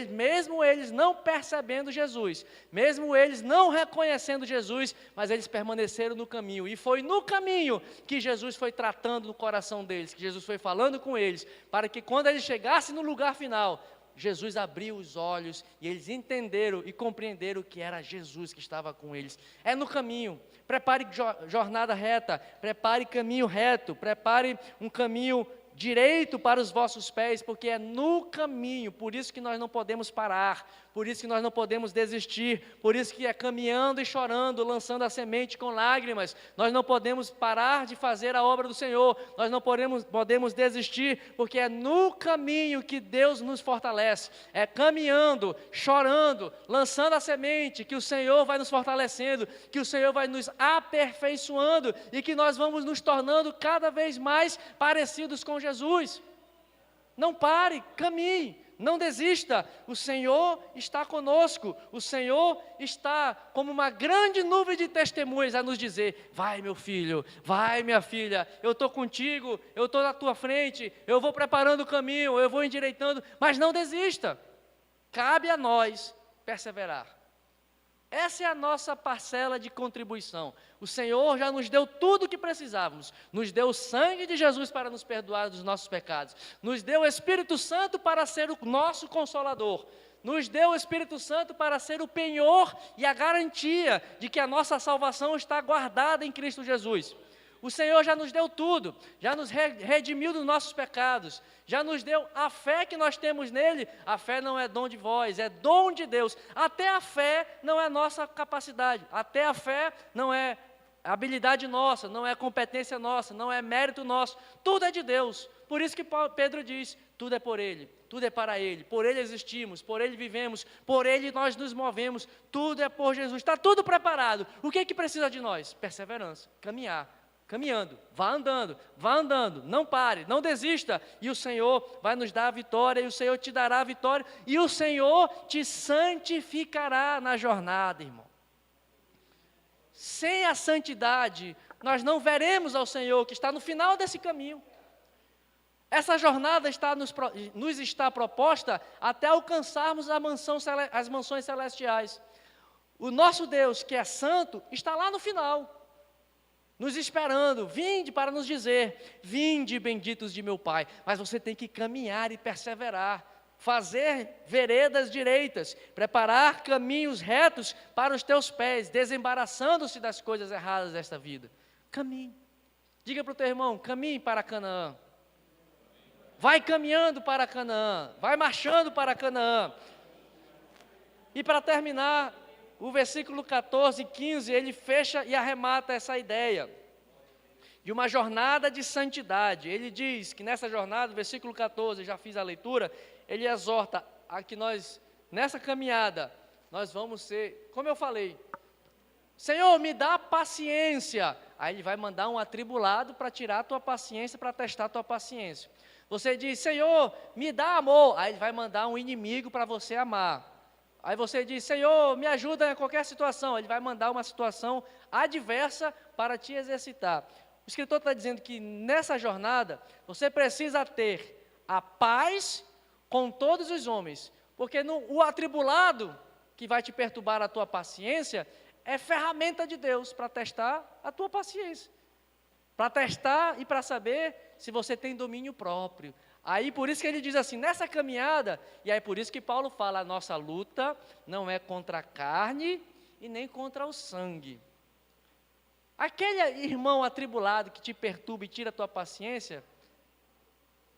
mesmo eles não percebendo Jesus, mesmo eles não reconhecendo Jesus, mas eles permaneceram no caminho, e foi no caminho que Jesus foi tratando no coração deles, que Jesus foi falando com eles, para que quando eles chegassem no lugar final, Jesus abriu os olhos e eles entenderam e compreenderam que era Jesus que estava com eles. É no caminho, prepare jornada reta, prepare caminho reto, prepare um caminho direito para os vossos pés, porque é no caminho, por isso que nós não podemos parar, por isso que nós não podemos desistir, por isso que é caminhando e chorando, lançando a semente com lágrimas, nós não podemos parar de fazer a obra do Senhor, nós não podemos desistir, porque é no caminho que Deus nos fortalece, é caminhando, chorando, lançando a semente, que o Senhor vai nos fortalecendo, que o Senhor vai nos aperfeiçoando, e que nós vamos nos tornando cada vez mais parecidos com Jesus. Não pare, caminhe, não desista, o Senhor está conosco, o Senhor está como uma grande nuvem de testemunhas a nos dizer, vai meu filho, vai minha filha, eu estou contigo, eu estou na tua frente, eu vou preparando o caminho, eu vou endireitando, mas não desista, cabe a nós perseverar. Essa é a nossa parcela de contribuição. O Senhor já nos deu tudo o que precisávamos. Nos deu o sangue de Jesus para nos perdoar dos nossos pecados. Nos deu o Espírito Santo para ser o nosso consolador. Nos deu o Espírito Santo para ser o penhor e a garantia de que a nossa salvação está guardada em Cristo Jesus. O Senhor já nos deu tudo, já nos redimiu dos nossos pecados, já nos deu a fé que nós temos nele. A fé não é dom de vós, é dom de Deus. Até a fé não é nossa capacidade, até a fé não é habilidade nossa, não é competência nossa, não é mérito nosso, tudo é de Deus. Por isso que Pedro diz, tudo é por Ele, tudo é para Ele, por Ele existimos, por Ele vivemos, por Ele nós nos movemos, tudo é por Jesus, está tudo preparado. O que é que precisa de nós? Perseverança, caminhar. caminhando, vá andando, não pare, não desista, e o Senhor vai nos dar a vitória, e o Senhor te dará a vitória, e o Senhor te santificará na jornada, irmão. Sem a santidade, nós não veremos ao Senhor, que está no final desse caminho. Essa jornada nos está proposta até alcançarmos as mansões celestiais. O nosso Deus, que é santo, está lá no final, nos esperando, vinde para nos dizer, vinde benditos de meu Pai. Mas você tem que caminhar e perseverar, fazer veredas direitas, preparar caminhos retos para os teus pés, desembaraçando-se das coisas erradas desta vida. Caminhe. Diga para o teu irmão, caminhe para Canaã. Vai caminhando para Canaã, vai marchando para Canaã. E para terminar, o versículo 14 e 15, ele fecha e arremata essa ideia de uma jornada de santidade. Ele diz que nessa jornada, versículo 14, já fiz a leitura, ele exorta a que nós, nessa caminhada, nós vamos ser, como eu falei, Senhor, me dá paciência. Aí ele vai mandar um atribulado para tirar a tua paciência, para testar a tua paciência. Você diz, Senhor, me dá amor. Aí ele vai mandar um inimigo para você amar. Aí você diz, Senhor, me ajuda em qualquer situação. Ele vai mandar uma situação adversa para te exercitar. O escritor está dizendo que nessa jornada, você precisa ter a paz com todos os homens. Porque o atribulado, que vai te perturbar a tua paciência, é ferramenta de Deus para testar a tua paciência. Para testar e para saber se você tem domínio próprio. Aí por isso que ele diz assim, nessa caminhada, e aí por isso que Paulo fala, a nossa luta não é contra a carne e nem contra o sangue. Aquele irmão atribulado que te perturba e tira a tua paciência,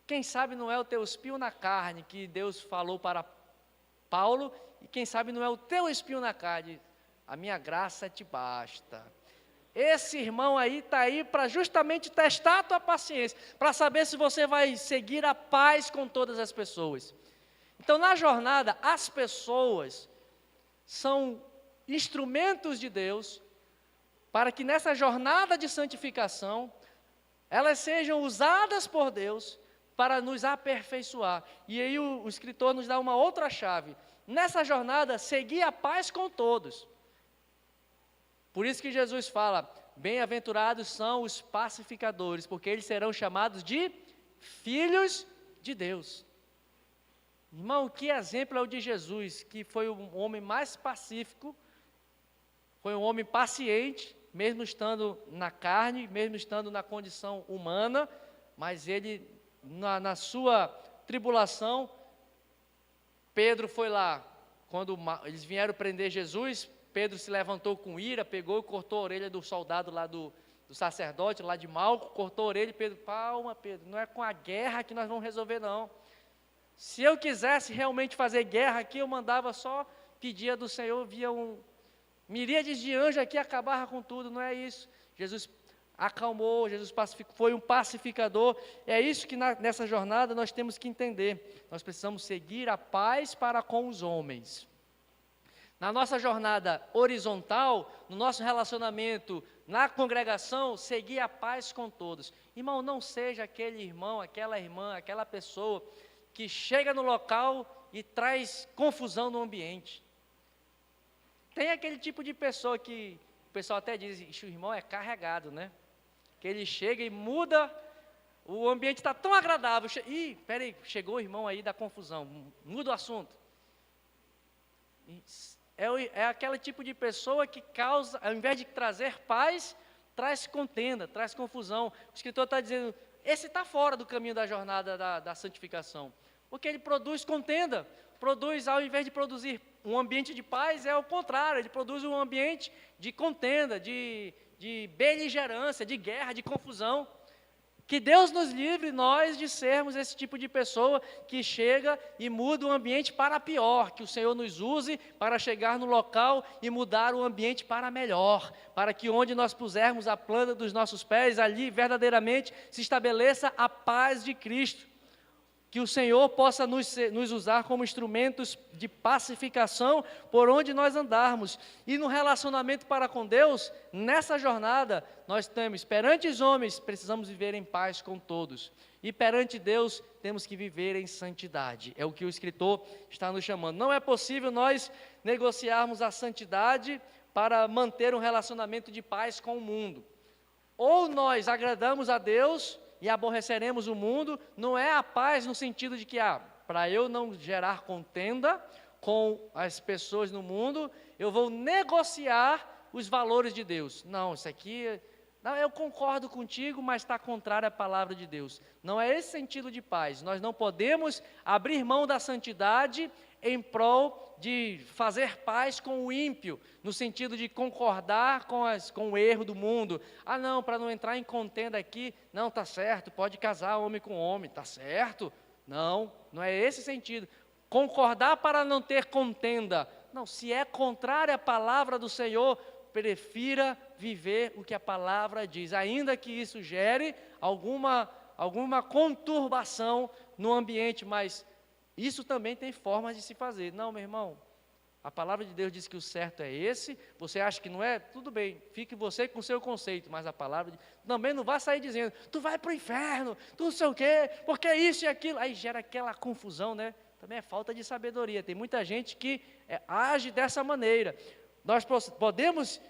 quem sabe não é o teu espinho na carne que Deus falou para Paulo, e quem sabe não é o teu espinho na carne, a minha graça te basta. Esse irmão aí está aí para justamente testar a tua paciência, para saber se você vai seguir a paz com todas as pessoas. Então, na jornada, as pessoas são instrumentos de Deus, para que nessa jornada de santificação, elas sejam usadas por Deus para nos aperfeiçoar. E aí o escritor nos dá uma outra chave. Nessa jornada, seguir a paz com todos. Por isso que Jesus fala, bem-aventurados são os pacificadores, porque eles serão chamados de filhos de Deus. Irmão, que exemplo é o de Jesus, que foi o homem mais pacífico, foi um homem paciente, mesmo estando na carne, mesmo estando na condição humana, mas ele, na sua tribulação, Pedro foi lá, quando eles vieram prender Jesus, Pedro se levantou com ira, pegou e cortou a orelha do soldado lá do sacerdote, lá de Malco, cortou a orelha e Pedro, calma Pedro, não é com a guerra que nós vamos resolver não. Se eu quisesse realmente fazer guerra aqui, eu mandava só, pedia do Senhor, via miríades de anjos aqui, acabava com tudo, não é isso. Jesus acalmou, Jesus pacificou, foi um pacificador. É isso que nessa jornada nós temos que entender. Nós precisamos seguir a paz para com os homens. Na nossa jornada horizontal, no nosso relacionamento na congregação, seguir a paz com todos. Irmão, não seja aquele irmão, aquela irmã, aquela pessoa que chega no local e traz confusão no ambiente. Tem aquele tipo de pessoa que o pessoal até diz, o irmão é carregado, né? Que ele chega e muda, o ambiente está tão agradável. Ih, peraí, chegou o irmão aí da confusão, muda o assunto. É aquele tipo de pessoa que causa, ao invés de trazer paz, traz contenda, traz confusão. O escritor está dizendo, esse está fora do caminho da jornada da santificação, porque ele produz contenda, produz, ao invés de produzir um ambiente de paz, é o contrário, ele produz um ambiente de contenda, de beligerância, de guerra, de confusão. Que Deus nos livre, nós, de sermos esse tipo de pessoa que chega e muda o ambiente para pior, que o Senhor nos use para chegar no local e mudar o ambiente para melhor, para que onde nós pusermos a planta dos nossos pés, ali verdadeiramente se estabeleça a paz de Cristo. que o Senhor possa nos usar como instrumentos de pacificação por onde nós andarmos. E no relacionamento para com Deus, nessa jornada, nós temos, perante os homens, precisamos viver em paz com todos. E perante Deus, temos que viver em santidade. É o que o escritor está nos chamando. Não é possível nós negociarmos a santidade para manter um relacionamento de paz com o mundo. Ou nós agradamos a Deus e aborreceremos o mundo, não é a paz no sentido de que, para eu não gerar contenda com as pessoas no mundo, eu vou negociar os valores de Deus. Não, isso aqui, não, eu concordo contigo, mas está contrário à palavra de Deus. Não é esse sentido de paz. Nós não podemos abrir mão da santidade em prol de fazer paz com o ímpio, no sentido de concordar com o erro do mundo. Não, para não entrar em contenda aqui, não, está certo, pode casar homem com homem, está certo. Não, não é esse sentido. Concordar para não ter contenda. Não, se é contrário à palavra do Senhor, prefira viver o que a palavra diz, ainda que isso gere alguma conturbação no ambiente, mas isso também tem formas de se fazer. Não, meu irmão, a palavra de Deus diz que o certo é esse, você acha que não é? Tudo bem, fique você com o seu conceito, mas a palavra também não vai sair dizendo, tu vai para o inferno, tu não sei o quê, porque isso e aquilo, aí gera aquela confusão, né? Também é falta de sabedoria, tem muita gente que age dessa maneira. Nós podemos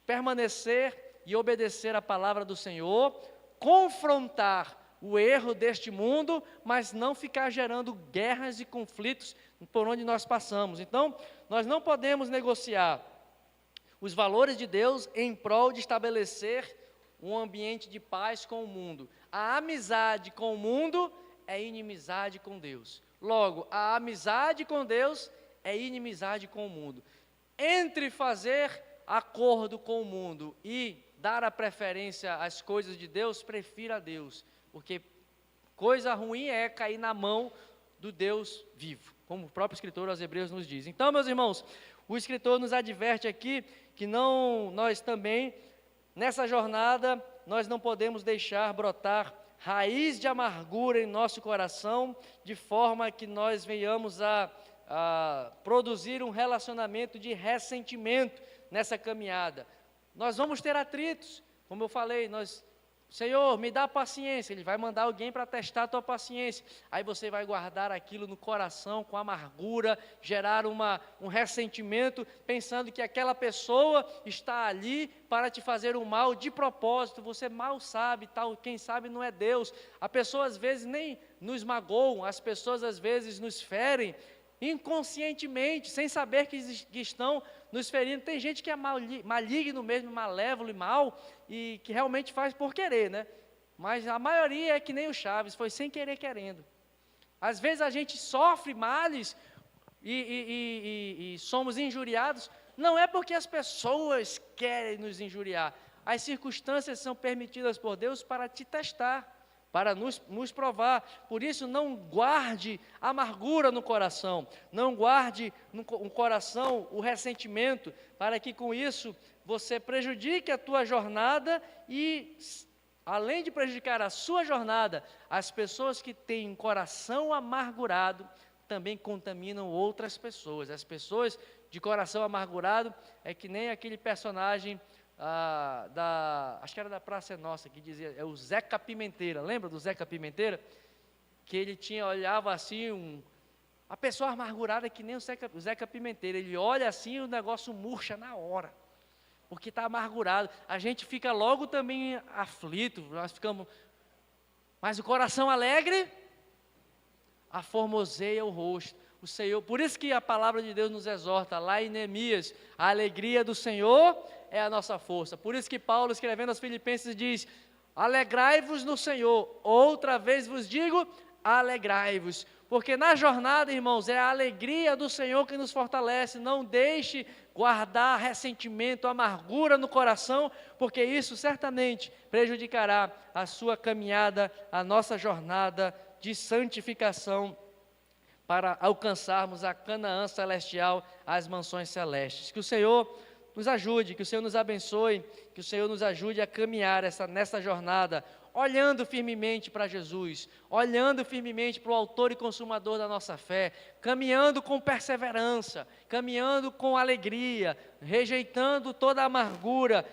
permanecer e obedecer a palavra do Senhor, confrontar o erro deste mundo, mas não ficar gerando guerras e conflitos por onde nós passamos. Então, nós não podemos negociar os valores de Deus em prol de estabelecer um ambiente de paz com o mundo. A amizade com o mundo é inimizade com Deus. Logo, a amizade com Deus é inimizade com o mundo. Entre fazer acordo com o mundo e dar a preferência às coisas de Deus, prefira a Deus. Porque coisa ruim é cair na mão do Deus vivo, como o próprio escritor aos Hebreus nos diz. Então, meus irmãos, o escritor nos adverte aqui que nós também, nessa jornada, nós não podemos deixar brotar raiz de amargura em nosso coração, de forma que nós venhamos a produzir um relacionamento de ressentimento nessa caminhada. Nós vamos ter atritos, como eu falei, Senhor, me dá paciência. Ele vai mandar alguém para testar a tua paciência. Aí você vai guardar aquilo no coração com amargura, gerar um ressentimento, pensando que aquela pessoa está ali para te fazer um mal de propósito. Você mal sabe, quem sabe não é Deus. A pessoa às vezes nem nos magoam, as pessoas às vezes nos ferem inconscientemente, sem saber que estão nos ferindo. Tem gente que é maligno mesmo, malévolo e mal, e que realmente faz por querer, né? Mas a maioria é que nem o Chaves, foi sem querer querendo. Às vezes a gente sofre males e somos injuriados, não é porque as pessoas querem nos injuriar, as circunstâncias são permitidas por Deus para te testar, para nos provar. Por isso, não guarde amargura no coração, não guarde no coração o ressentimento, para que com isso você prejudique a tua jornada e, além de prejudicar a sua jornada, as pessoas que têm um coração amargurado também contaminam outras pessoas. As pessoas de coração amargurado é que nem aquele personagem acho que era da Praça é Nossa, que dizia, é o Zeca Pimenteira. Lembra do Zeca Pimenteira? Que ele olhava assim, a pessoa amargurada é que nem o Zeca Pimenteira, ele olha assim e o negócio murcha na hora, porque está amargurado. A gente fica logo também aflito, nós ficamos, mas o coração alegre aformoseia o rosto. O Senhor, por isso que a palavra de Deus nos exorta, lá em Neemias, a alegria do Senhor é a nossa força. Por isso que Paulo, escrevendo aos Filipenses, diz, alegrai-vos no Senhor, outra vez vos digo, alegrai-vos, porque na jornada, irmãos, é a alegria do Senhor que nos fortalece. Não deixe guardar ressentimento, amargura no coração, porque isso certamente prejudicará a sua caminhada, a nossa jornada de santificação, para alcançarmos a Canaã celestial, as mansões celestes. Que o Senhor nos ajude, que o Senhor nos abençoe, que o Senhor nos ajude a caminhar nessa jornada, olhando firmemente para Jesus, olhando firmemente para o autor e consumador da nossa fé, caminhando com perseverança, caminhando com alegria, rejeitando toda a amargura,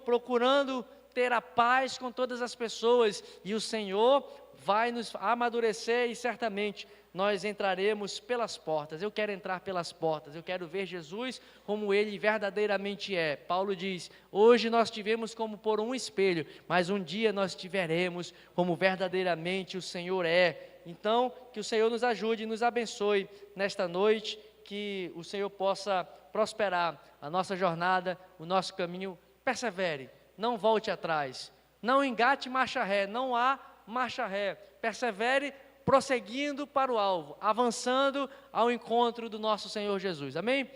procurando ter a paz com todas as pessoas, e o Senhor vai nos amadurecer e certamente nós entraremos pelas portas. Eu quero entrar pelas portas, eu quero ver Jesus como Ele verdadeiramente é. Paulo diz, hoje nós tivemos como por um espelho, mas um dia nós tiveremos como verdadeiramente o Senhor é. Então, que o Senhor nos ajude e nos abençoe nesta noite, que o Senhor possa prosperar a nossa jornada, o nosso caminho. Persevere, não volte atrás, não engate marcha ré, não há marcha ré. Persevere prosseguindo para o alvo, avançando ao encontro do nosso Senhor Jesus. Amém?